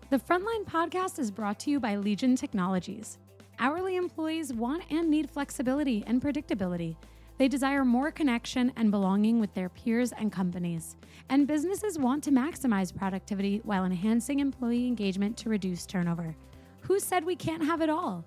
The Frontline podcast is brought to you by Legion Technologies. Hourly employees want and need flexibility and predictability. They desire more connection and belonging with their peers and companies. And businesses want to maximize productivity while enhancing employee engagement to reduce turnover. Who said we can't have it all?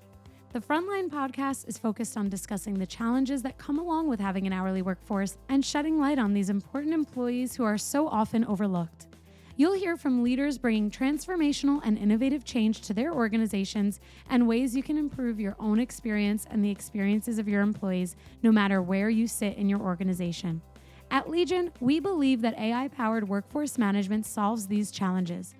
The Frontline podcast is focused on discussing the challenges that come along with having an hourly workforce and shedding light on these important employees who are so often overlooked. You'll hear from leaders bringing transformational and innovative change to their organizations and ways you can improve your own experience and the experiences of your employees, no matter where you sit in your organization. At Legion, we believe that AI-powered workforce management solves these challenges.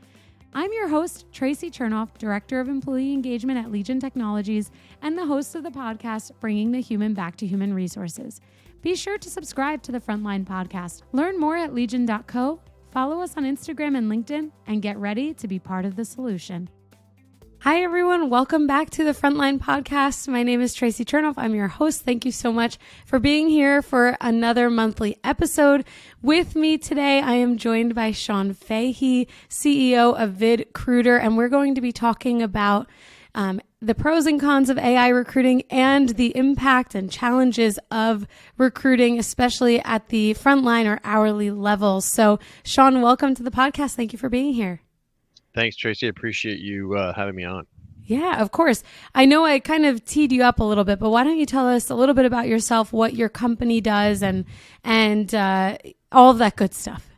I'm your host, Tracy Chernoff, Director of Employee Engagement at Legion Technologies, and the host of the podcast, Bringing the Human Back to Human Resources. Be sure to subscribe to the Frontline podcast. Learn more at legion.co. Follow us on Instagram and LinkedIn, and get ready to be part of the solution. Hi, everyone. Welcome back to the Frontline podcast. My name is Tracy Chernoff. I'm your host. Thank you so much for being here for another monthly episode. With me today, I am joined by Fahey, CEO of VidCruiter, and we're going to be talking about the pros and cons of AI recruiting and the impact and challenges of recruiting, especially at the frontline or hourly level. So, Sean, welcome to the podcast. Thank you for being here. Thanks, Tracy. I appreciate you having me on. Yeah, of course. I know I kind of teed you up a little bit, but why don't you tell us a little bit about yourself, what your company does, and all of that good stuff.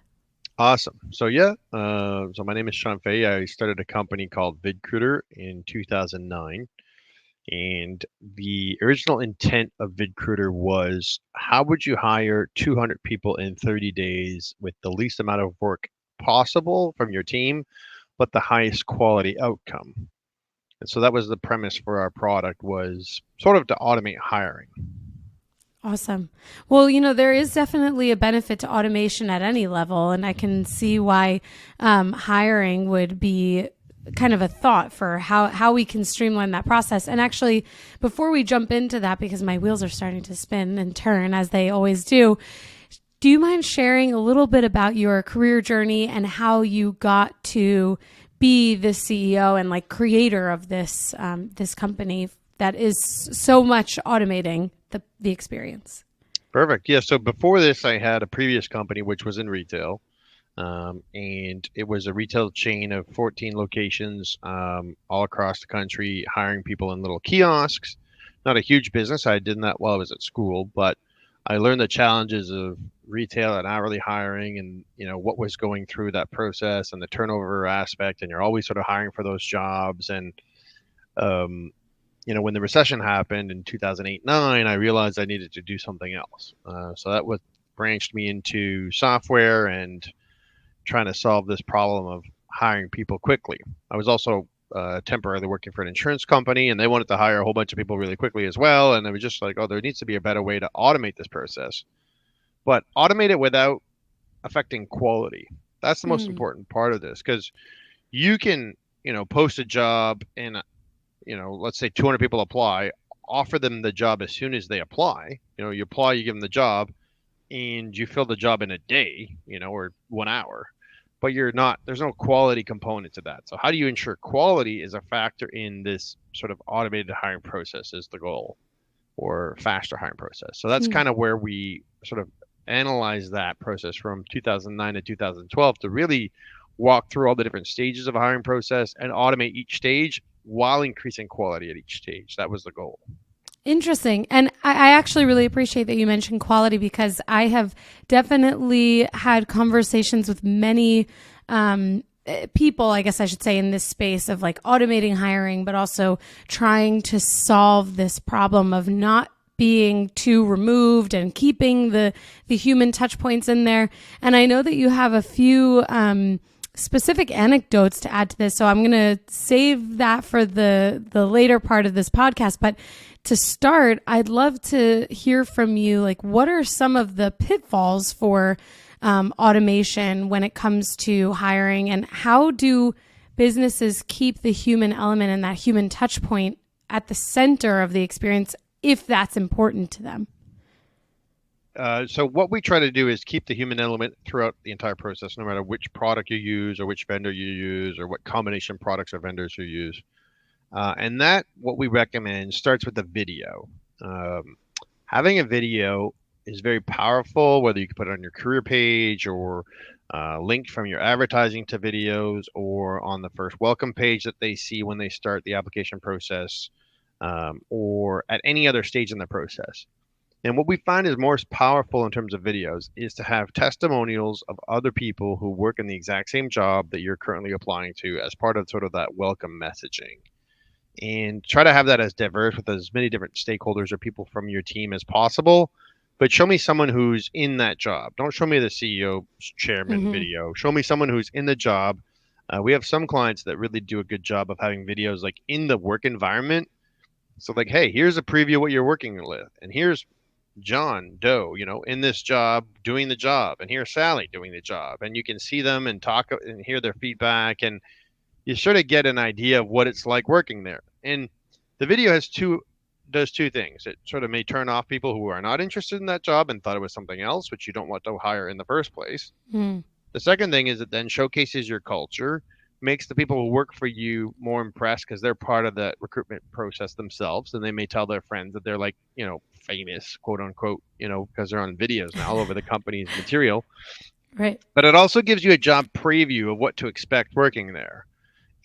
Awesome. So my name is Fahey. I started a company called VidCruiter in 2009. And the original intent of VidCruiter was, how would you hire 200 people in 30 days with the least amount of work possible from your team, but the highest quality outcome? And so that was the premise for our product, was sort of to automate hiring. Awesome. Well, there is definitely a benefit to automation at any level, and I can see why hiring would be kind of a thought for how we can streamline that process. And actually, before we jump into that, because my wheels are starting to spin and turn as they always do you mind sharing a little bit about your career journey and how you got to be the CEO and creator of this company that is so much automating the experience? Perfect. Yeah. So before this, I had a previous company which was in retail, and it was a retail chain of 14 locations all across the country, hiring people in little kiosks. Not a huge business. I did that while I was at school, but I learned the challenges of retail and hourly hiring, and what was going through that process and the turnover aspect. And you're always sort of hiring for those jobs. And when the recession happened in 2008-9, I realized I needed to do something else. So that branched me into software and trying to solve this problem of hiring people quickly. I was also temporarily working for an insurance company, and they wanted to hire a whole bunch of people really quickly as well. And I was just like, there needs to be a better way to automate this process, but automate it without affecting quality. That's the most important part of this, because you can, post a job and let's say 200 people apply, offer them the job as soon as they apply. You apply, you give them the job, and you fill the job in a day, or 1 hour. But there's no quality component to that. So how do you ensure quality is a factor in this sort of automated hiring process is the goal, or faster hiring process. So that's kind of where we sort of analyze that process from 2009 to 2012 to really walk through all the different stages of a hiring process and automate each stage while increasing quality at each stage. That was the goal. Interesting. And I actually really appreciate that you mentioned quality, because I have definitely had conversations with many people, I guess I should say, in this space of automating hiring, but also trying to solve this problem of not being too removed and keeping the human touch points in there. And I know that you have a few specific anecdotes to add to this, so I'm going to save that for the later part of this podcast. But to start, I'd love to hear from you, what are some of the pitfalls for automation when it comes to hiring, and how do businesses keep the human element and that human touch point at the center of the experience if that's important to them? So what we try to do is keep the human element throughout the entire process, no matter which product you use or which vendor you use or what combination of products or vendors you use. And that, what we recommend, starts with the video. Um, Having a video is very powerful, whether you can put it on your career page or linked from your advertising to videos or on the first welcome page that they see when they start the application process, or at any other stage in the process. And what we find is most powerful in terms of videos is to have testimonials of other people who work in the exact same job that you're currently applying to as part of sort of that welcome messaging. And try to have that as diverse with as many different stakeholders or people from your team as possible. But show me someone who's in that job. Don't show me the CEO chairman Mm-hmm. video. Show me someone who's in the job. We have some clients that really do a good job of having videos like in the work environment. So like, hey, here's a preview of what you're working with, and here's John Doe, in this job doing the job, and here's Sally doing the job, and you can see them and talk and hear their feedback, and you sort of get an idea of what it's like working there. And the video does two things. It sort of may turn off people who are not interested in that job and thought it was something else, which you don't want to hire in the first place. Mm. The second thing is it then showcases your culture, makes the people who work for you more impressed because they're part of the recruitment process themselves, and they may tell their friends that they're like, famous, quote unquote, because they're on videos now all over the company's material. Right. But it also gives you a job preview of what to expect working there.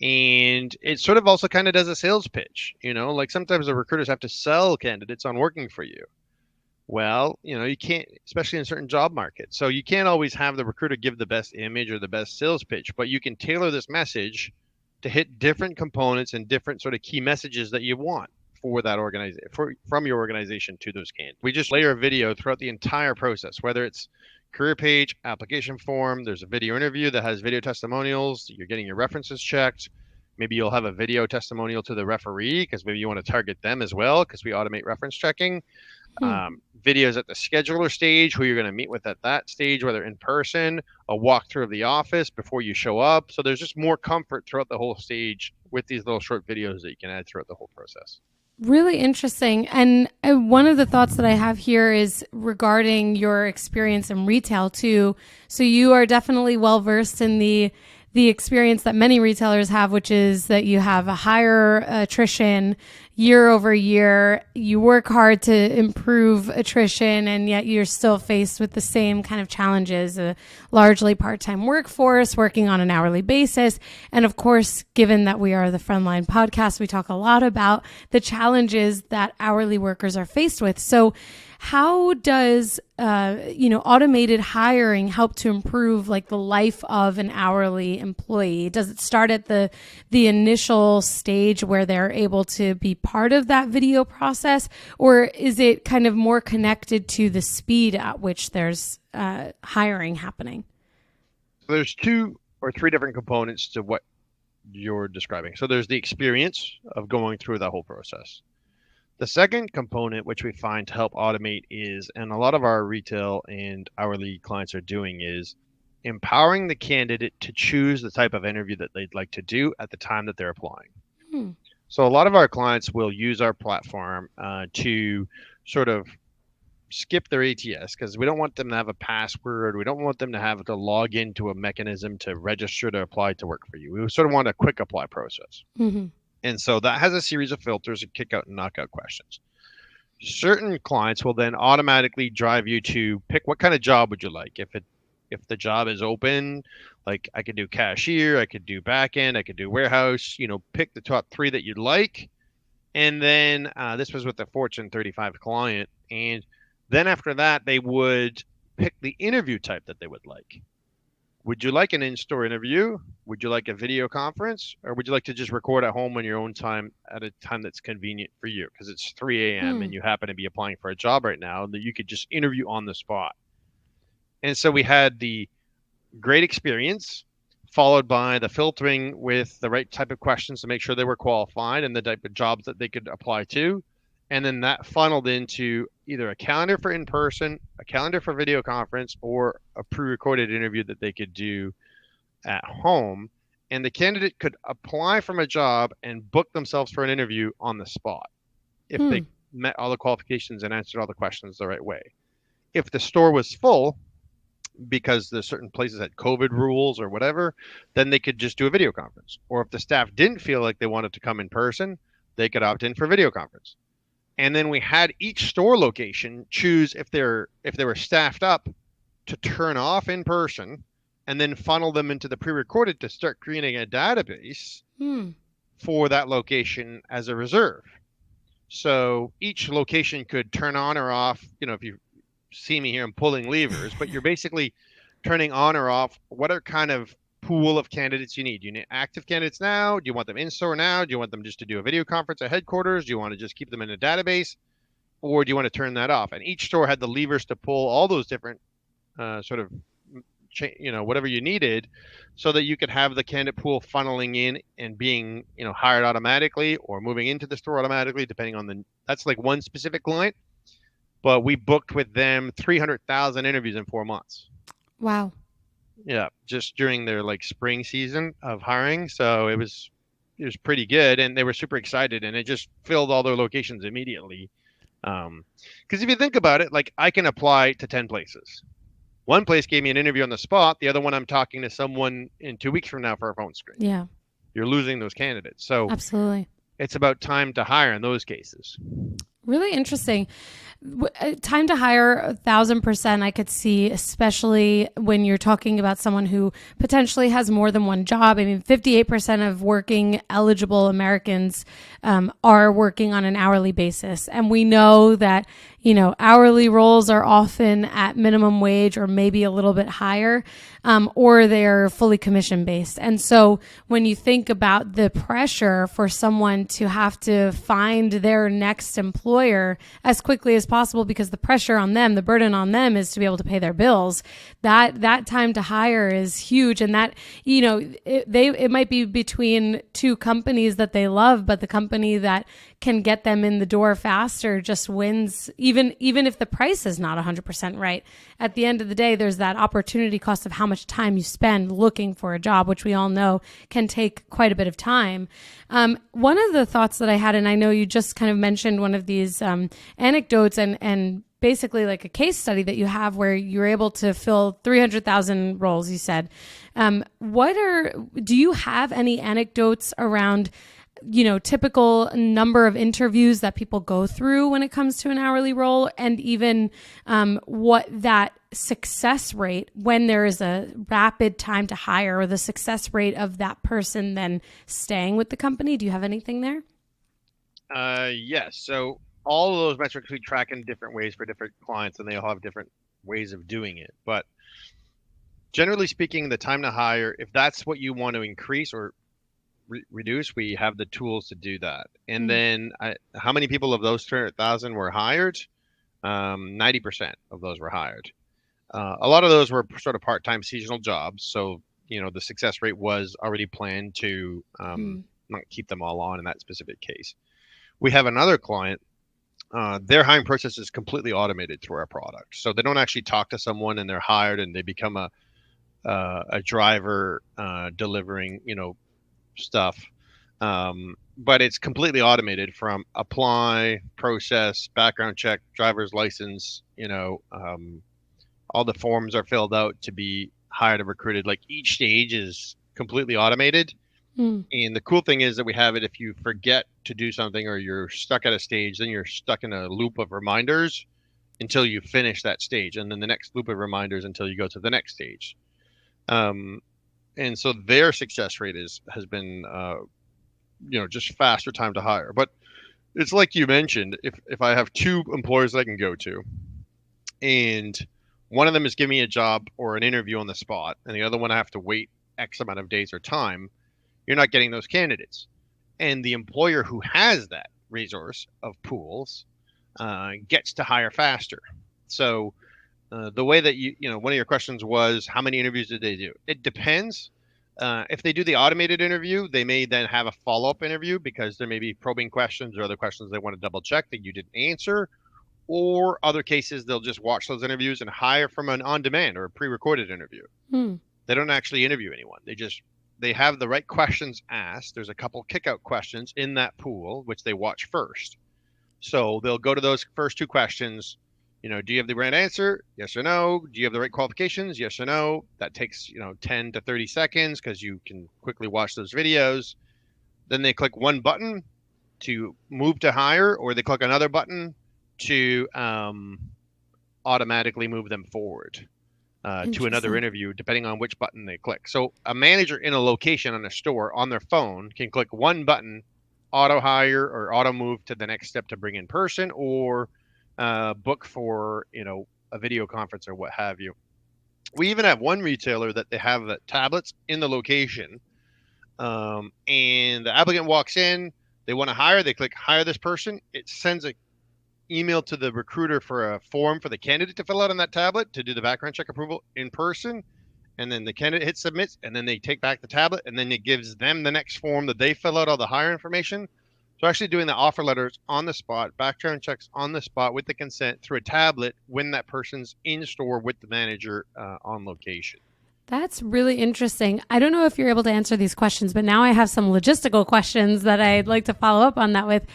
And it sort of also kind of does a sales pitch, like sometimes the recruiters have to sell candidates on working for you. Well, you can't, especially in certain job markets. So you can't always have the recruiter give the best image or the best sales pitch, but you can tailor this message to hit different components and different sort of key messages that you want for that organization, from your organization to those candidates. We just layer a video throughout the entire process, whether it's career page, application form, there's a video interview that has video testimonials, you're getting your references checked. Maybe you'll have a video testimonial to the referee because maybe you want to target them as well because we automate reference checking. Hmm. Videos at the scheduler stage, who you're going to meet with at that stage, whether in person, a walkthrough of the office before you show up. So there's just more comfort throughout the whole stage with these little short videos that you can add throughout the whole process. Really interesting. And one of the thoughts that I have here is regarding your experience in retail too. So you are definitely well versed in the experience that many retailers have, which is that you have a higher attrition year over year. You work hard to improve attrition, and yet you're still faced with the same kind of challenges, a largely part-time workforce working on an hourly basis. And of course, given that we are the Frontline podcast, we talk a lot about the challenges that hourly workers are faced with. So how does automated hiring help to improve like the life of an hourly employee? Does it start at the initial stage where they're able to be part of that video process, or is it kind of more connected to the speed at which there's hiring happening? So there's two or three different components to what you're describing. So there's the experience of going through that whole process. The second component, which we find to help automate is, and a lot of our retail and hourly clients are doing, is empowering the candidate to choose the type of interview that they'd like to do at the time that they're applying. Hmm. So a lot of our clients will use our platform to sort of skip their ATS because we don't want them to have a password. We don't want them to have to log into a mechanism to register to apply to work for you. We sort of want a quick apply process. Mm-hmm. And so that has a series of filters and kick out and knockout questions. Certain clients will then automatically drive you to pick what kind of job would you like. If the job is open, like I could do cashier, I could do back end, I could do warehouse, pick the top three that you'd like. And then this was with a Fortune 35 client. And then after that, they would pick the interview type that they would like. Would you like an in-store interview? Would you like a video conference? Or would you like to just record at home on your own time at a time that's convenient for you? Because it's 3 a.m. and you happen to be applying for a job right now that you could just interview on the spot. And so we had the great experience followed by the filtering with the right type of questions to make sure they were qualified and the type of jobs that they could apply to. And then that funneled into either a calendar for in-person, a calendar for video conference, or a pre-recorded interview that they could do at home. And the candidate could apply from a job and book themselves for an interview on the spot if they met all the qualifications and answered all the questions the right way. If the store was full, because there's certain places had COVID rules or whatever, then they could just do a video conference. Or if the staff didn't feel like they wanted to come in person, they could opt in for video conference. And then we had each store location choose if they were staffed up to turn off in person and then funnel them into the pre-recorded to start creating a database for that location as a reserve. So each location could turn on or off, if you see me here, I'm pulling levers, but you're basically turning on or off whatever kind of pool of candidates you need. Do you need active candidates now? Do you want them in store now? Do you want them just to do a video conference at headquarters? Do you want to just keep them in a database? Or do you want to turn that off? And each store had the levers to pull all those different sort of, whatever you needed, so that you could have the candidate pool funneling in and being, hired automatically or moving into the store automatically, depending on that's like one specific client. But we booked with them 300,000 interviews in 4 months. Wow. Yeah, just during their like spring season of hiring. So it was pretty good, and they were super excited, and it just filled all their locations immediately. Because if you think about it, like I can apply to 10 places. One place gave me an interview on the spot. The other one, I'm talking to someone in 2 weeks from now for a phone screen. Yeah. You're losing those candidates. So absolutely, it's about time to hire in those cases. Really interesting. Time to hire, 1,000% I could see, especially when you're talking about someone who potentially has more than one job. I mean, 58% of working eligible Americans are working on an hourly basis. And we know that, hourly roles are often at minimum wage or maybe a little bit higher, or they're fully commission based. And so when you think about the pressure for someone to have to find their next employer as quickly as possible, because the pressure on them, the burden on them is to be able to pay their bills, that time to hire is huge. And that, it might be between two companies that they love, but the company that can get them in the door faster just wins, even if the price is not 100% right. At the end of the day, there's that opportunity cost of how much time you spend looking for a job, which we all know can take quite a bit of time. One of the thoughts that I had, and I know you just kind of mentioned one of these anecdotes and basically like a case study that you have where you're able to fill 300,000 roles, you said. Do you have any anecdotes around typical number of interviews that people go through when it comes to an hourly role, and even what that success rate when there is a rapid time to hire, or the success rate of that person then staying with the company? Do you have anything there? Yes. So all of those metrics we track in different ways for different clients, and they all have different ways of doing it. But generally speaking, the time to hire, if that's what you want to increase or reduce, we have the tools to do that. And then how many people of those 300,000 were hired? 90% of those were hired. A lot of those were sort of part-time seasonal jobs. So, the success rate was already planned to not keep them all on in that specific case. We have another client, their hiring process is completely automated through our product. So they don't actually talk to someone, and they're hired and they become a driver delivering, stuff. But it's completely automated from apply, process, background check, driver's license, all the forms are filled out to be hired and recruited. Like each stage is completely automated. And the cool thing is that we have it, if you forget to do something or you're stuck at a stage, then you're stuck in a loop of reminders until you finish that stage. And then the next loop of reminders until you go to the next stage. And so their success rate has been, just faster time to hire. But it's like you mentioned, if I have two employers that I can go to, and one of them is giving me a job or an interview on the spot, and the other one I have to wait X amount of days or time, you're not getting those candidates. And the employer who has that resource of pools gets to hire faster. So the way that one of your questions was, how many interviews did they do? It depends. If they do the automated interview, they may then have a follow-up interview because there may be probing questions or other questions they want to double check that you didn't answer. Or other cases, they'll just watch those interviews and hire from an on-demand or a pre-recorded interview. They don't actually interview anyone. They have the right questions asked. There's a couple kick-out questions in that pool, which they watch first. So they'll go to those first two questions, Do you have the right answer? Yes or no. Do you have the right qualifications? Yes or no. That takes 10 to 30 seconds because you can quickly watch those videos. Then they click one button to move to hire, or they click another button to automatically move them forward to another Interesting. interview, depending on which button they click. So a manager in a location on a store on their phone can click one button, auto hire or auto move to the next step to bring in person, or book for a video conference or what have you. We even have one retailer that they have the tablets in the location, and the applicant walks in. They want to hire. They click hire this person. It sends a email to the recruiter for a form for the candidate to fill out on that tablet to do the background check approval in person. And then the candidate hits submit, and then they take back the tablet, and then it gives them the next form that they fill out all the hire information. So actually doing the offer letters on the spot, background checks on the spot with the consent through a tablet when that person's in store with the manager on location. That's really interesting. I don't know if you're able to answer these questions, but now I have some logistical questions that I'd like to follow up on that with.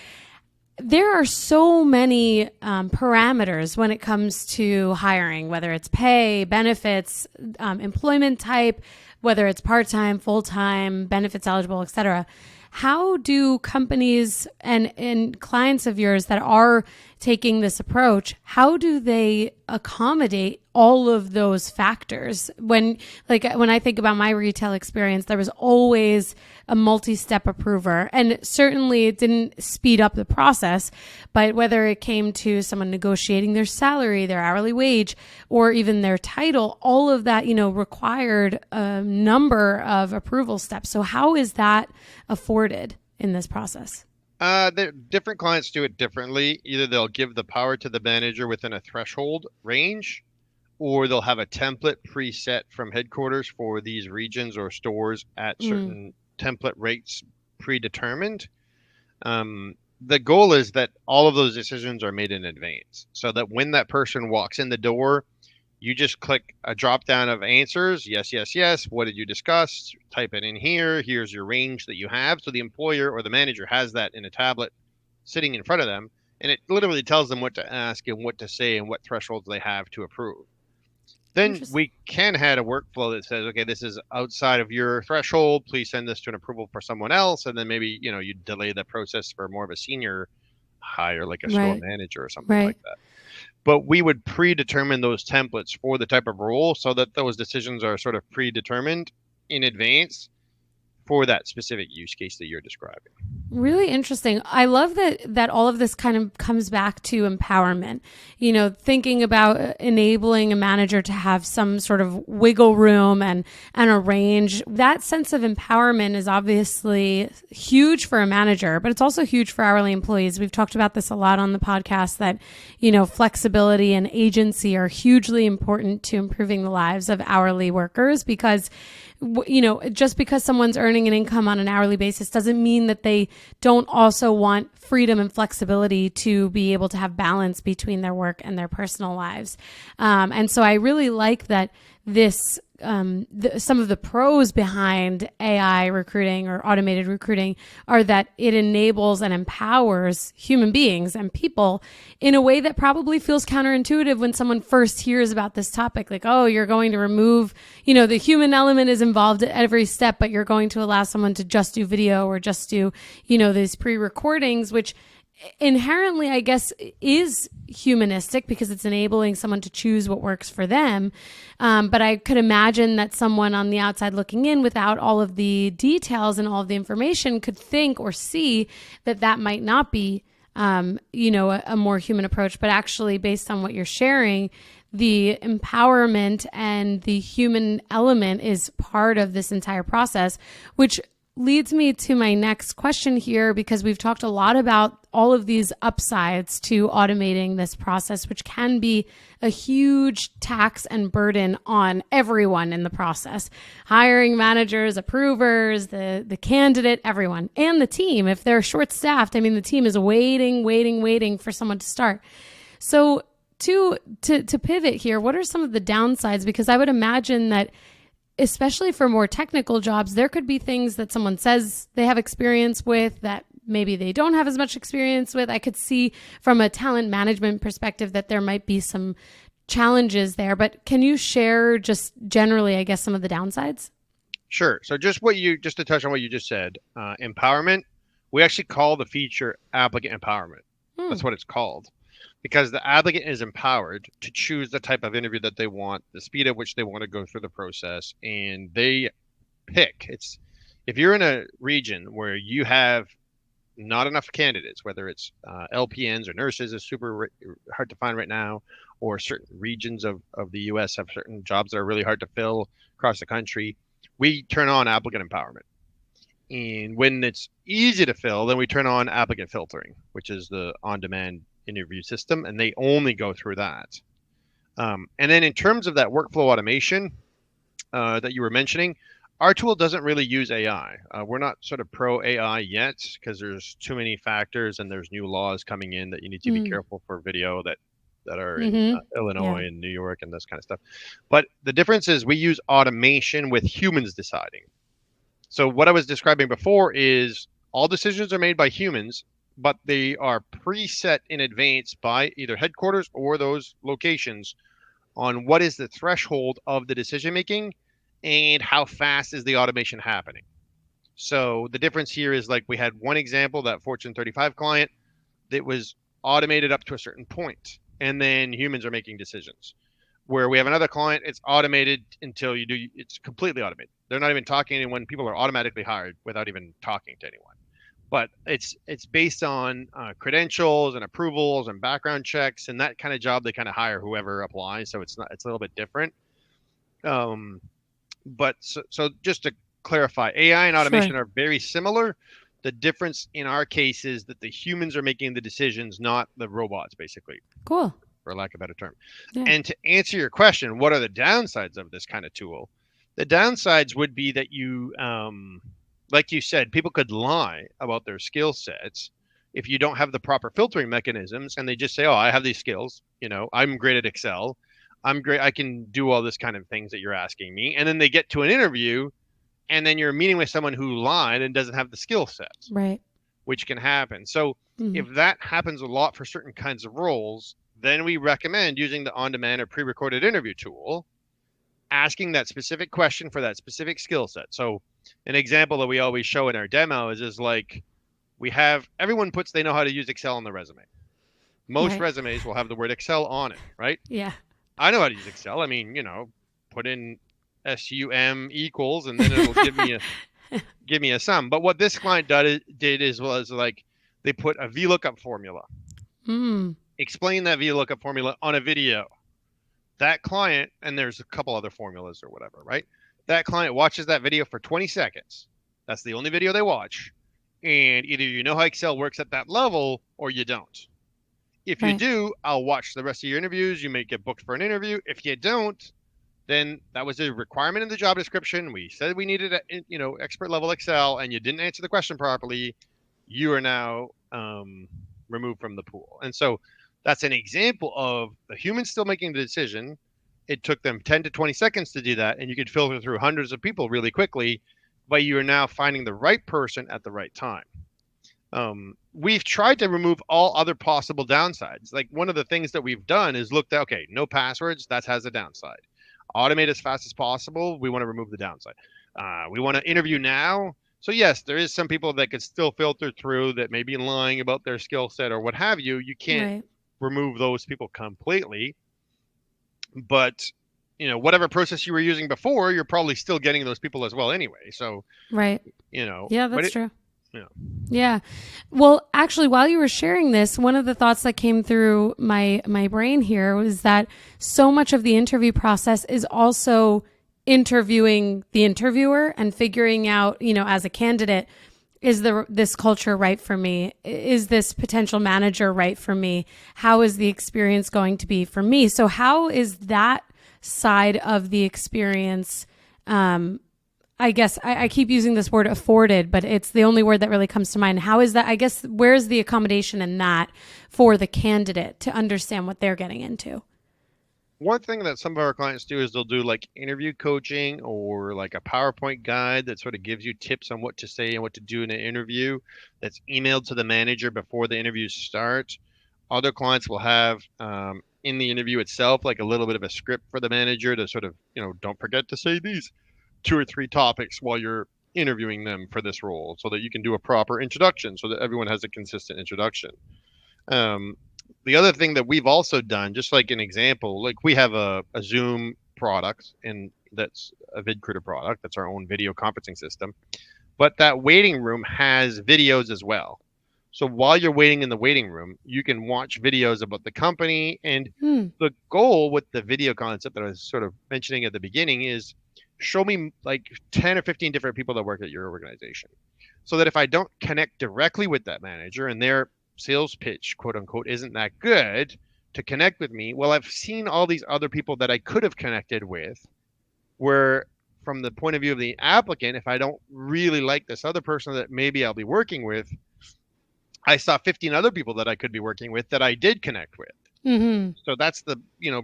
There are so many parameters when it comes to hiring, whether it's pay, benefits, employment type, whether it's part-time, full-time, benefits eligible, et cetera. How do companies and clients of yours that are taking this approach, how do they accommodate all of those factors? When I think about my retail experience, there was always a multi-step approver, and certainly it didn't speed up the process, but whether it came to someone negotiating their salary, their hourly wage, or even their title, all of that, required a number of approval steps. So how is that afforded in this process? Different clients do it differently. Either they'll give the power to the manager within a threshold range, or they'll have a template preset from headquarters for these regions or stores at certain template rates predetermined. The goal is that all of those decisions are made in advance, so that when that person walks in the door, you just click a drop down of answers. Yes, yes, yes. What did you discuss? Type it in here. Here's your range that you have. So the employer or the manager has that in a tablet sitting in front of them, and it literally tells them what to ask and what to say and what thresholds they have to approve. Then we can have a workflow that says, okay, this is outside of your threshold. Please send this to an approval for someone else. And then maybe, you delay the process for more of a senior hire, like a store manager or something like that. But we would predetermine those templates for the type of role so that those decisions are sort of predetermined in advance for that specific use case that you're describing. Really interesting. I love that all of this kind of comes back to empowerment. Thinking about enabling a manager to have some sort of wiggle room and a range. That sense of empowerment is obviously huge for a manager, but it's also huge for hourly employees. We've talked about this a lot on the podcast that, flexibility and agency are hugely important to improving the lives of hourly workers, because just because someone's earning an income on an hourly basis doesn't mean that they don't also want freedom and flexibility to be able to have balance between their work and their personal lives. And so I really like that this some of the pros behind AI recruiting or automated recruiting are that it enables and empowers human beings and people in a way that probably feels counterintuitive when someone first hears about this topic. Like, oh, you're going to remove, the human element is involved at every step, but you're going to allow someone to just do video or just do, these pre-recordings, which inherently, I guess, is humanistic because it's enabling someone to choose what works for them. But I could imagine that someone on the outside looking in without all of the details and all of the information could think or see that might not be, a more human approach. But actually, based on what you're sharing, the empowerment and the human element is part of this entire process, which leads me to my next question here, because we've talked a lot about all of these upsides to automating this process, which can be a huge tax and burden on everyone in the process. Hiring managers, approvers, the candidate, everyone, and the team. If they're short-staffed, the team is waiting for someone to start. So to pivot here, what are some of the downsides? Because I would imagine that especially for more technical jobs, there could be things that someone says they have experience with that maybe they don't have as much experience with. I could see from a talent management perspective that there might be some challenges there, but can you share just generally, I guess, some of the downsides? Sure. So just to touch on what you just said, empowerment, we actually call the feature applicant empowerment. That's what it's called, because the applicant is empowered to choose the type of interview that they want, the speed at which they want to go through the process, and they pick. If you're in a region where you have not enough candidates, whether it's LPNs or nurses is super hard to find right now, or certain regions of the US have certain jobs that are really hard to fill across the country, we turn on applicant empowerment. And when it's easy to fill, then we turn on applicant filtering, which is the on-demand interview system, and they only go through that. And then in terms of that workflow automation that you were mentioning, our tool doesn't really use AI. We're not sort of pro AI yet because there's too many factors and there's new laws coming in that you need to be careful for video that are in Illinois and New York and this kind of stuff. But the difference is we use automation with humans deciding. So what I was describing before is all decisions are made by humans, but they are preset in advance by either headquarters or those locations on what is the threshold of the decision making and how fast is the automation happening. So the difference here is, like, we had one example, that Fortune 35 client that was automated up to a certain point, and then humans are making decisions. Where we have another client, it's automated until it's completely automated. They're not even talking to anyone. People are automatically hired without even talking to anyone. But it's based on credentials and approvals and background checks, and that kind of job they kind of hire whoever applies. So it's a little bit different. But so just to clarify, AI and automation are very similar. The difference in our case is that the humans are making the decisions, not the robots, basically. Cool. For lack of a better term. Yeah. And to answer your question, what are the downsides of this kind of tool? The downsides would be that you, like you said, people could lie about their skill sets if you don't have the proper filtering mechanisms, and they just say, oh, I have these skills, I'm great at Excel. I'm great. I can do all this kind of things that you're asking me. And then they get to an interview, and then you're meeting with someone who lied and doesn't have the skill set. Right. Which can happen. So if that happens a lot for certain kinds of roles, then we recommend using the on-demand or pre-recorded interview tool, asking that specific question for that specific skill set. So an example that we always show in our demo is like, everyone puts they know how to use Excel on their resume. Most resumes will have the word Excel on it, right? Yeah. I know how to use Excel. I mean, put in SUM equals, and then it'll give me a sum. But what this client was like, they put a VLOOKUP formula. Explain that VLOOKUP formula on a video. That client, and there's a couple other formulas or whatever, right? That client watches that video for 20 seconds. That's the only video they watch. And either you know how Excel works at that level or you don't. If you do, I'll watch the rest of your interviews. You may get booked for an interview. If you don't, then that was a requirement in the job description. We said we needed expert level Excel, and you didn't answer the question properly. You are now removed from the pool. And so that's an example of the humans still making the decision. It took them 10 to 20 seconds to do that, and you could filter through hundreds of people really quickly, but you are now finding the right person at the right time. We've tried to remove all other possible downsides. Like, one of the things that we've done is looked at, okay, no passwords, that has a downside. Automate as fast as possible, we want to remove the downside. We want to interview now. So yes, there is some people that could still filter through that may be lying about their skill set or what have you. You can't remove those people completely. But, whatever process you were using before, you're probably still getting those people as well anyway. So, Yeah, that's true. Yeah. Yeah. Well, actually, while you were sharing this, one of the thoughts that came through my brain here was that so much of the interview process is also interviewing the interviewer and figuring out, as a candidate, is this culture right for me? Is this potential manager right for me? How is the experience going to be for me? So how is that side of the experience, I guess I keep using this word afforded, but it's the only word that really comes to mind. How is that? I guess, where's the accommodation in that for the candidate to understand what they're getting into? One thing that some of our clients do is they'll do like interview coaching or like a PowerPoint guide that sort of gives you tips on what to say and what to do in an interview that's emailed to the manager before the interview starts. Other clients will have in the interview itself like a little bit of a script for the manager to sort of, don't forget to say these two or three topics while you're interviewing them for this role so that you can do a proper introduction so that everyone has a consistent introduction. Um, the other thing that we've also done, just like an example, like we have a Zoom product and that's a VidCruiter product. That's our own video conferencing system. But that waiting room has videos as well. So while you're waiting in the waiting room, you can watch videos about the company. And Hmm. the goal with the video concept that I was sort of mentioning at the beginning is show me like 10 or 15 different people that work at your organization. So that if I don't connect directly with that manager and their sales pitch, quote unquote, isn't that good to connect with me, well, I've seen all these other people that I could have connected with where from the point of view of the applicant, if I don't really like this other person that maybe I'll be working with, I saw 15 other people that I could be working with that I did connect with. Mm-hmm. So that's the,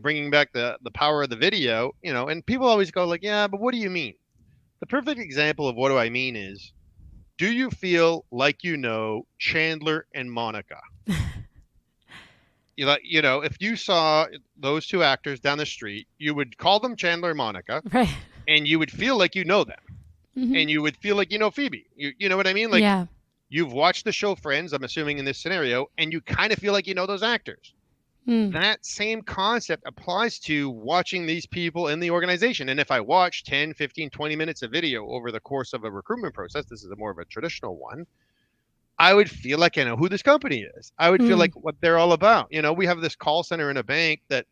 bringing back the power of the video, and people always go like, yeah, but what do you mean? The perfect example of what do I mean is, do you feel like you know Chandler and Monica? If you saw those two actors down the street, you would call them Chandler and Monica, Right. and you would feel like you know them, Mm-hmm. and you would feel like you know Phoebe. You know what I mean? Like Yeah. you've watched the show Friends, I'm assuming in this scenario, and you kind of feel like you know those actors. Mm. That same concept applies to watching these people in the organization. And if I watch 10, 15, 20 minutes of video over the course of a recruitment process, this is a more of a traditional one, I would feel like I know who this company is. I would feel Mm. like what they're all about. We have this call center in a bank that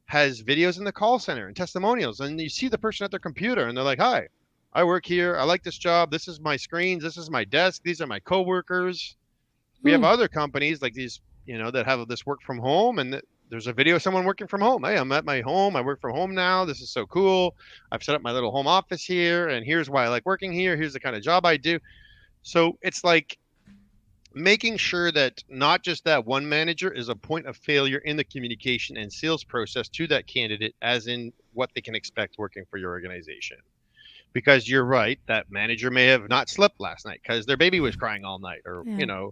has videos in the call center and testimonials, and you see the person at their computer, and they're like, "Hi, I work here. I like this job. This is my screens. This is my desk. These are my coworkers." We have Mm. other companies like these, that have this work from home, and there's a video of someone working from home. Hey, I'm at my home. I work from home now. This is so cool. I've set up my little home office here, and here's why I like working here. Here's the kind of job I do. So it's like making sure that not just that one manager is a point of failure in the communication and sales process to that candidate, as in what they can expect working for your organization. Because you're right, that manager may have not slept last night because their baby was crying all night, or Yeah.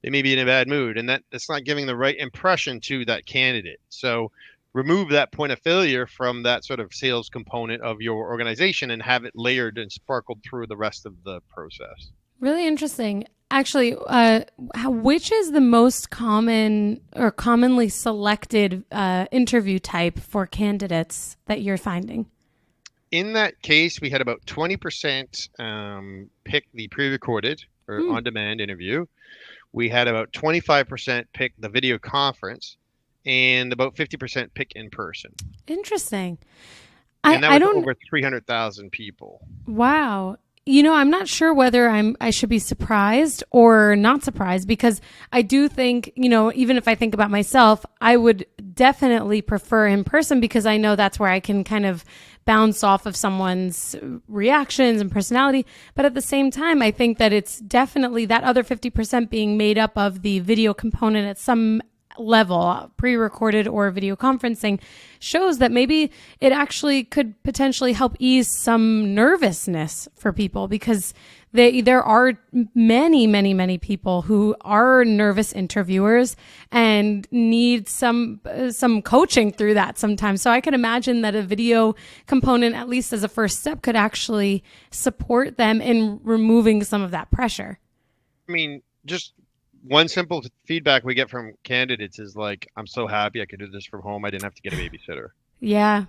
they may be in a bad mood, and that's not giving the right impression to that candidate. So remove that point of failure from that sort of sales component of your organization and have it layered and sparkled through the rest of the process. Really interesting. Actually, which is the most common or commonly selected interview type for candidates that you're finding? In that case, we had about 20% pick the pre-recorded or Hmm. on-demand interview. We had about 25% pick the video conference, and about 50% pick in person. Interesting. And that I was don't. over 300,000 people. Wow. I'm not sure whether I should be surprised or not surprised, because I do think, even if I think about myself, I would definitely prefer in person, because I know that's where I can kind of bounce off of someone's reactions and personality. But at the same time, I think that it's definitely that other 50% being made up of the video component at some level, pre-recorded or video conferencing, shows that maybe it actually could potentially help ease some nervousness for people, because there are many people who are nervous interviewers and need some coaching through that sometimes. So I can imagine that a video component, at least as a first step, could actually support them in removing some of that pressure. I mean, just one simple feedback we get from candidates is like, I'm so happy I could do this from home. I didn't have to get a babysitter. Yeah.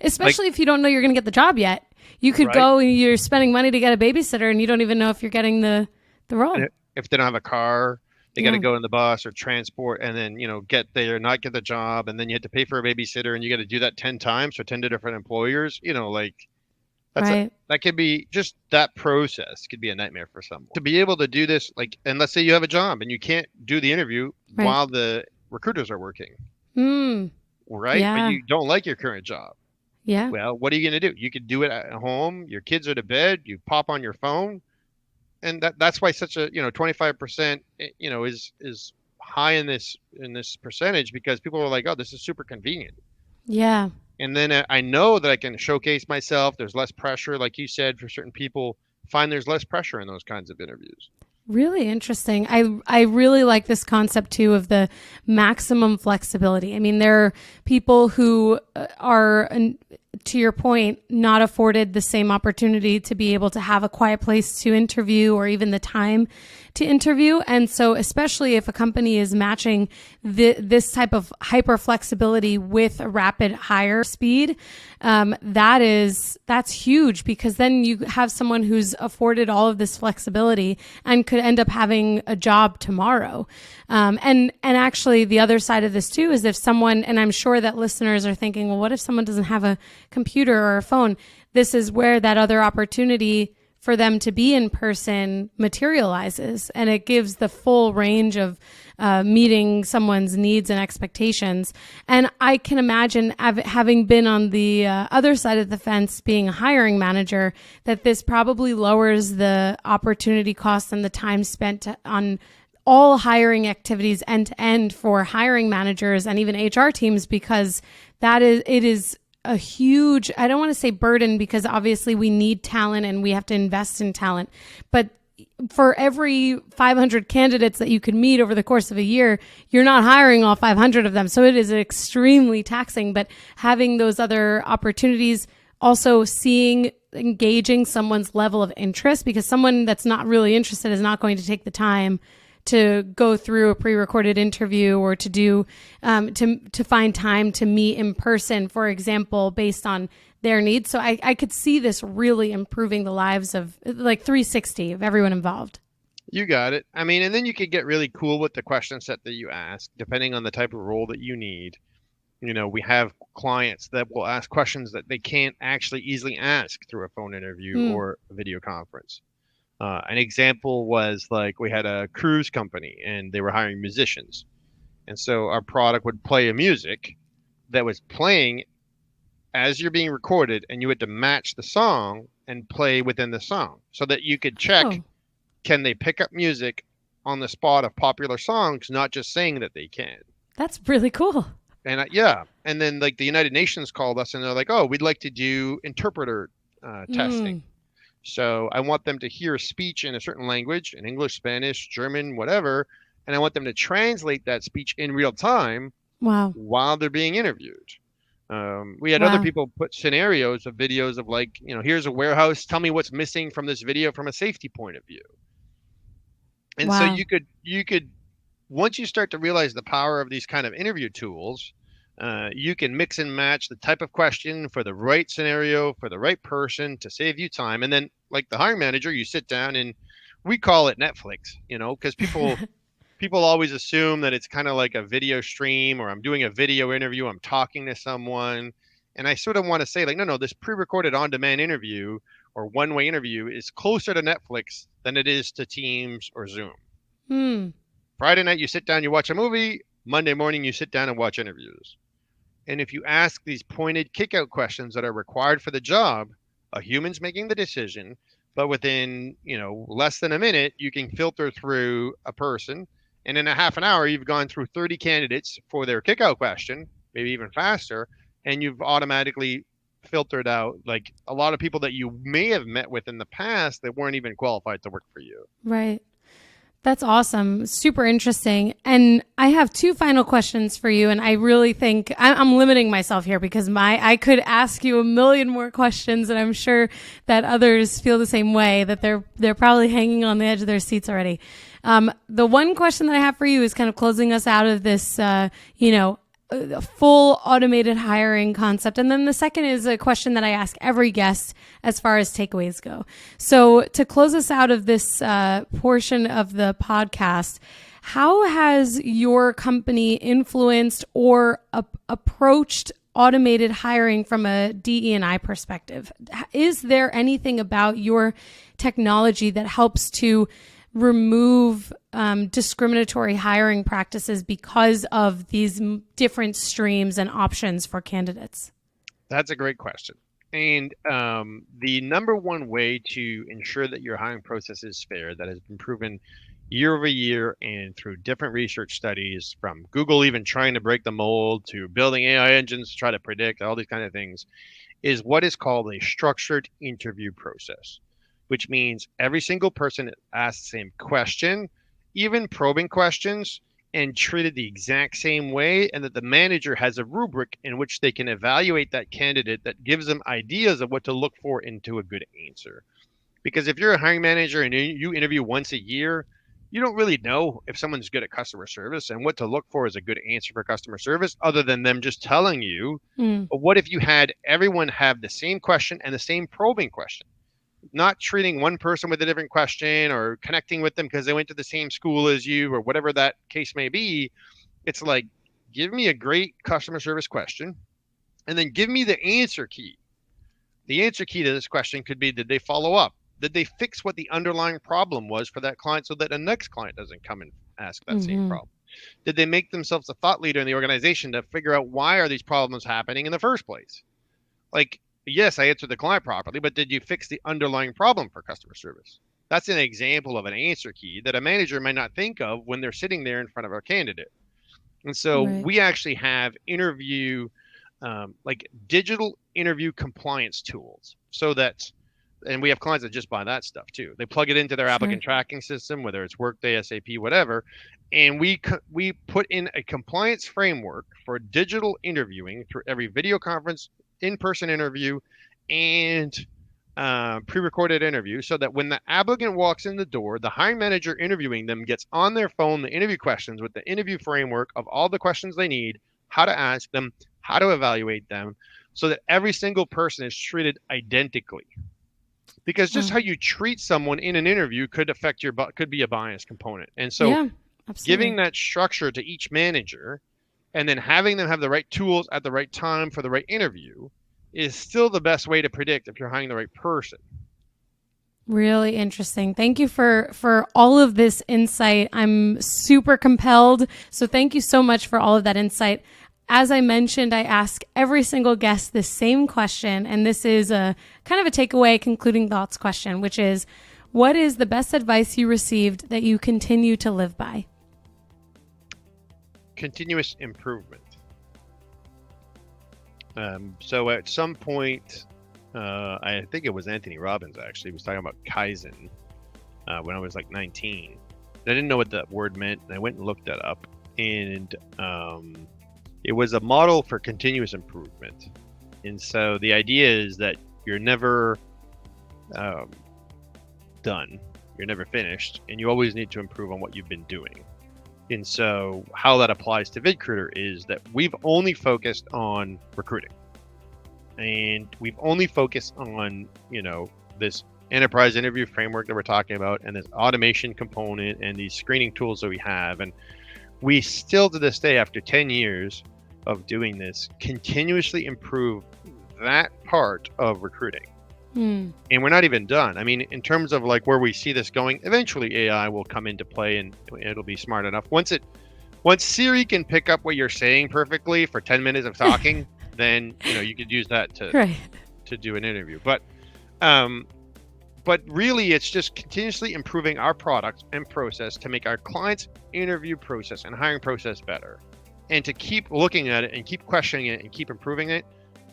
Especially if you don't know you're going to get the job yet. You could Right. go and you're spending money to get a babysitter and you don't even know if you're getting the role. And if they don't have a car, they got Yeah. to go in the bus or transport and then, get there, not get the job. And then you have to pay for a babysitter and you got to do that 10 times for 10 different employers. Right. That could be just that process could be a nightmare for someone to be able to do this. Like, and let's say you have a job and you can't do the interview Right. while the recruiters are working, Mm. right? Yeah. But you don't like your current job. Yeah. Well, what are you going to do? You could do it at home. Your kids are to bed. You pop on your phone, and that's why such a 25% is high in this percentage, because people are like, oh, this is super convenient. Yeah. And then I know that I can showcase myself. There's less pressure, like you said, for certain people. Find there's less pressure in those kinds of interviews. Really interesting. I really like this concept too of the maximum flexibility. I mean, there are people who are, to your point, not afforded the same opportunity to be able to have a quiet place to interview or even the time to interview. And so, especially if a company is matching this type of hyper flexibility with a rapid hire speed, that's huge, because then you have someone who's afforded all of this flexibility and could end up having a job tomorrow. And actually, the other side of this too is if someone, and I'm sure that listeners are thinking, well, what if someone doesn't have a computer or a phone? This is where that other opportunity for them to be in person materializes, and it gives the full range of meeting someone's needs and expectations. And I can imagine, having been on the other side of the fence, being a hiring manager, that this probably lowers the opportunity cost and the time spent on all hiring activities end to end for hiring managers and even HR teams, because it is a huge, I don't want to say burden, because obviously we need talent and we have to invest in talent. But for every 500 candidates that you could meet over the course of a year, you're not hiring all 500 of them. So it is extremely taxing. But having those other opportunities, also engaging someone's level of interest, because someone that's not really interested is not going to take the time to go through a pre-recorded interview or to do to find time to meet in person, for example, based on their needs. So I could see this really improving the lives of, like, 360 of everyone involved. You got it. I mean, and then you could get really cool with the question set that you ask, depending on the type of role that you need. We have clients that will ask questions that they can't actually easily ask through a phone interview or a video conference. An example was, like, we had a cruise company and they were hiring musicians. And so our product would play a music that was playing as you're being recorded, and you had to match the song and play within the song so that you could check, can they pick up music on the spot of popular songs, not just saying that they can. That's really cool. And yeah. And then, like, the United Nations called us and they're like, oh, we'd like to do interpreter testing. So I want them to hear a speech in a certain language, in English, Spanish, German, whatever, and I want them to translate that speech in real time while they're being interviewed. We had other people put scenarios of videos of, like, here's a warehouse. Tell me what's missing from this video from a safety point of view. And so you could, once you start to realize the power of these kind of interview tools, you can mix and match the type of question for the right scenario, for the right person, to save you time. And then, like the hiring manager, you sit down, and we call it Netflix, because people always assume that it's kind of like a video stream, or I'm doing a video interview, I'm talking to someone. And I sort of want to say, like, no, this pre-recorded on-demand interview or one-way interview is closer to Netflix than it is to Teams or Zoom. Friday night, you sit down, you watch a movie. Monday morning, you sit down and watch interviews. And if you ask these pointed kick-out questions that are required for the job, a human's making the decision, but within, less than a minute, you can filter through a person. And in a half an hour, you've gone through 30 candidates for their kick-out question, maybe even faster, and you've automatically filtered out, like, a lot of people that you may have met with in the past that weren't even qualified to work for you. Right. That's awesome. Super interesting. And I have two final questions for you. And I really think I'm limiting myself here, because I could ask you a million more questions, and I'm sure that others feel the same way, that they're probably hanging on the edge of their seats already. The one question that I have for you is kind of closing us out of this, a full automated hiring concept. And then the second is a question that I ask every guest as far as takeaways go. So to close us out of this portion of the podcast, how has your company influenced or approached automated hiring from a DE&I perspective? Is there anything about your technology that helps to remove discriminatory hiring practices because of these different streams and options for candidates? That's a great question. And the number one way to ensure that your hiring process is fair, that has been proven year over year and through different research studies, from Google even trying to break the mold to building AI engines to try to predict all these kind of things, is what is called a structured interview process, which means every single person asks the same question, even probing questions, and treated the exact same way, and that the manager has a rubric in which they can evaluate that candidate that gives them ideas of what to look for into a good answer. Because if you're a hiring manager and you interview once a year, you don't really know if someone's good at customer service and what to look for as a good answer for customer service, other than them just telling you. Mm. But what if you had everyone have the same question and the same probing question? Not treating one person with a different question or connecting with them because they went to the same school as you or whatever that case may be. It's like, give me a great customer service question and then give me the answer key. The answer key to this question could be, did they follow up? Did they fix what the underlying problem was for that client so that the next client doesn't come and ask that same Mm-hmm. problem? Did they make themselves a thought leader in the organization to figure out why are these problems happening in the first place? Like, yes, I answered the client properly, but did you fix the underlying problem for customer service? That's an example of an answer key that a manager might not think of when they're sitting there in front of a candidate. And so Right. we actually have like digital interview compliance tools, so that, and we have clients that just buy that stuff too. They plug it into their Sure. applicant tracking system, whether it's Workday, SAP, whatever, and we put in a compliance framework for digital interviewing through every video conference, in-person interview, and pre-recorded interview, so that when the applicant walks in the door, the hiring manager interviewing them gets on their phone the interview questions with the interview framework of all the questions they need, how to ask them, how to evaluate them, so that every single person is treated identically. Because just Wow. how you treat someone in an interview could affect could be a bias component. And so Yeah, giving absolutely. that structure to each manager and then having them have the right tools at the right time for the right interview is still the best way to predict if you're hiring the right person. Really interesting. Thank you for all of this insight. I'm super compelled. So thank you so much for all of that insight. As I mentioned, I ask every single guest the same question, and this is a kind of a takeaway concluding thoughts question, which is, what is the best advice you received that you continue to live by? Continuous improvement. So at some point, I think it was Anthony Robbins actually was talking about Kaizen when I was like 19. I didn't know what that word meant, and I went and looked that up. And it was a model for continuous improvement. And so the idea is that you're never done, you're never finished, and you always need to improve on what you've been doing. And so how that applies to VidCruiter is that we've only focused on recruiting. And we've only focused on, this enterprise interview framework that we're talking about, and this automation component and these screening tools that we have. And we still, to this day, after 10 years of doing this, continuously improve that part of recruiting. Hmm. And we're not even done. I mean, in terms of like where we see this going, eventually AI will come into play and it'll be smart enough. Once Siri can pick up what you're saying perfectly for 10 minutes of talking, then you could use that Right. to do an interview. But really, it's just continuously improving our product and process to make our clients' interview process and hiring process better, and to keep looking at it and keep questioning it and keep improving it.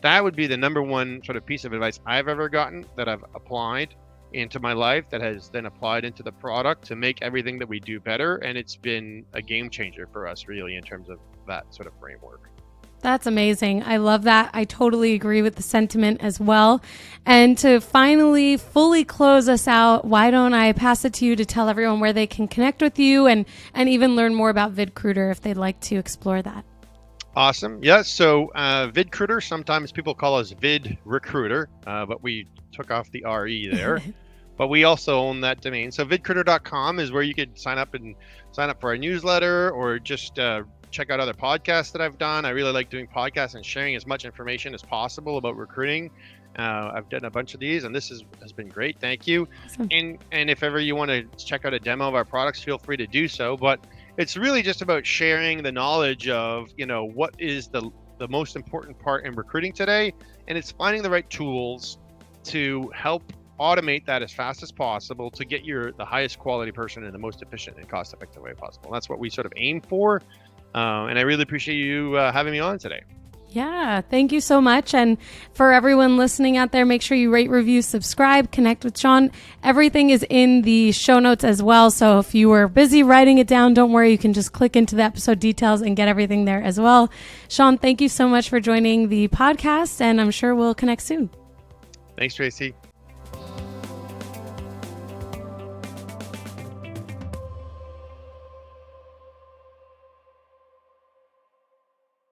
That would be the number one sort of piece of advice I've ever gotten that I've applied into my life, that has then applied into the product to make everything that we do better. And it's been a game changer for us, really, in terms of that sort of framework. That's amazing. I love that. I totally agree with the sentiment as well. And to finally fully close us out, why don't I pass it to you to tell everyone where they can connect with you and even learn more about VidCruiter if they'd like to explore that. Awesome. Yeah. So VidCruiter, sometimes people call us VidRecruiter, but we took off the RE there. But we also own that domain. So vidcruiter.com is where you could sign up for our newsletter, or just check out other podcasts that I've done. I really like doing podcasts and sharing as much information as possible about recruiting. I've done a bunch of these, and this has been great. Thank you. Awesome. And if ever you want to check out a demo of our products, feel free to do so. But it's really just about sharing the knowledge of, what is the most important part in recruiting today. And it's finding the right tools to help automate that as fast as possible to get the highest quality person in the most efficient and cost-effective way possible. And that's what we sort of aim for. And I really appreciate you having me on today. Yeah, thank you so much. And for everyone listening out there, make sure you rate, review, subscribe, connect with Sean. Everything is in the show notes as well. So if you were busy writing it down, don't worry. You can just click into the episode details and get everything there as well. Sean, thank you so much for joining the podcast, and I'm sure we'll connect soon. Thanks, Tracy.